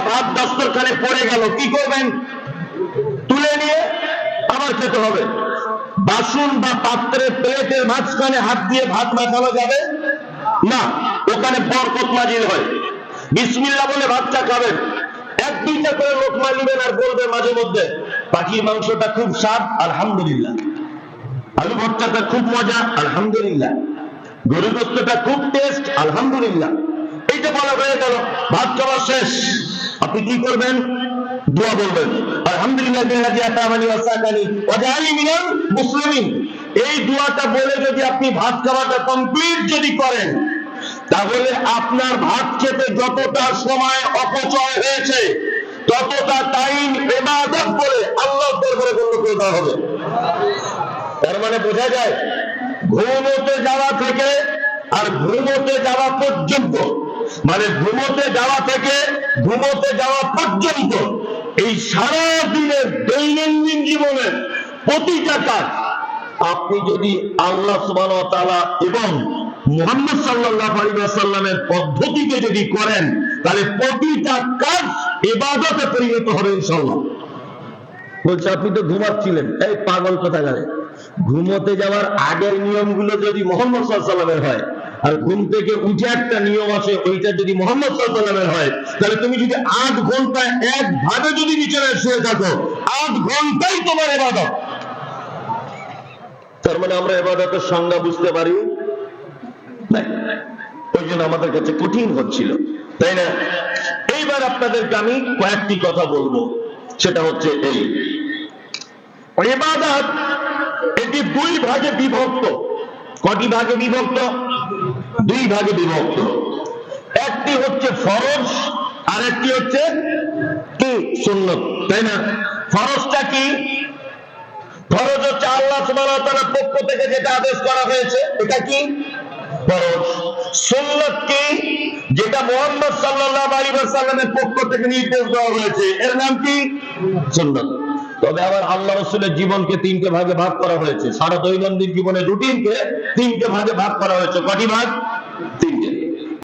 ভাত দস্তরখানে পড়ে গেল, কি করবেন? তুলে নিয়ে আবার খেতে হবে। বাসন বা পাত্রের প্লেটের মাঝখানে হাত দিয়ে ভাত মাখানো যাবে না, ওখানে বরকত নাজিল হয়। বিসমিল্লাহ বলে ভাতটা খাবেন। এক দুইটা করে লোকমা নেবেন আর বলবে মাঝে মধ্যে, পাখির মাংসটা খুব স্বাদ, আলহামদুলিল্লাহ। আলু ভর্তাটা খুব মজা, আলহামদুলিল্লাহ। গরু গোশতটা খুব টেস্ট, আলহামদুলিল্লাহ। এইটা বলা হয়ে গেল, ভাত খাওয়া শেষ। আপনি কি করবেন? দোয়া বলবেন, আলহামদুলিল্লাহ বিল্লাযী আতামানি ওয়া সাকানি ওয়া জাআলানি মিনাল মুসলিমিন। এই দোয়াটা বলে যদি আপনি ভাত খাওয়াটা কমপ্লিট যদি করেন, তাহলে আপনার ভাত খেতে যতটা সময় অপচয় হয়েছে ততটা টাইম ইবাদত করে আল্লাহর দরবারে গণ্য করে দেওয়া হবে। তার মানে বোঝা যায়, ঘুমোতে যাওয়া থেকে আর ঘুমোতে যাওয়া পর্যন্ত, মানে ঘুমোতে যাওয়া থেকে ঘুমোতে যাওয়া পর্যন্ত, এই সারা দিনের দৈনন্দিন জীবনের প্রতিটা কাজ আপনি যদি আল্লাহ সুবহানাহু ওয়া তাআলা এবং মুহাম্মদ সাল্লাল্লাহু আলাইহি ওয়াসাল্লামের পদ্ধতিতে যদি করেন, তাহলে প্রতিটা কাজ ইবাদতে পরিণত হবে ইনশাআল্লাহ। বলছে আপনি তো ঘুমাচ্ছিলেন, এই পাগল কোথাকারে। ঘুমোতে যাওয়ার আগের নিয়মগুলো যদি মুহাম্মদ সাল্লাল্লাহু আলাইহি ওয়াসাল্লামের হয়, আর ঘুম থেকে উঠে একটা নিয়ম আছে ওইটা যদি মুহাম্মদ সাল্লাল্লাহু আলাইহি ওয়াসাল্লামের হয়, তাহলে তুমি যদি 8 ঘন্টা একভাবে যদি বিছানায় শুয়ে থাকো, 8 ঘন্টাই তোমার ইবাদত। তার মানে আমরা ইবাদতের সংজ্ঞা বুঝতে পারি না, ওই জন্য আমাদের কাছে কঠিন হচ্ছিল, তাই না? এইবার আপনাদেরকে আমি কয়েকটি কথা বলবো, সেটা হচ্ছে এই ইবাদত, এটি 2 ভাগে বিভক্ত। কটি ভাগে বিভক্ত? 2 ভাগে বিভক্ত। একটি হচ্ছে ফরজ আর একটি হচ্ছে কি? সুন্নত, তাই না? ফরজটা কি? ফরজ হচ্ছে আল্লাহ সুবহানাহু ওয়া তাআলার পক্ষ থেকে যেটা আদেশ করা হয়েছে, এটা কি? ফরজ। সুন্নত কি? যেটা মুহাম্মদ সাল্লাল্লাহু আলাইহি ওয়াসাল্লামের পক্ষ থেকে নির্দেশ দেওয়া হয়েছে, এর নাম কি? সুন্নত। তবে আবার আল্লাহ রাসূলের জীবনকে 3টে ভাগে ভাগ করা হয়েছে। সারা দৈনন্দিন জীবনের রুটিনকে 3টে ভাগে ভাগ করা হয়েছে। কটি ভাগ? 3।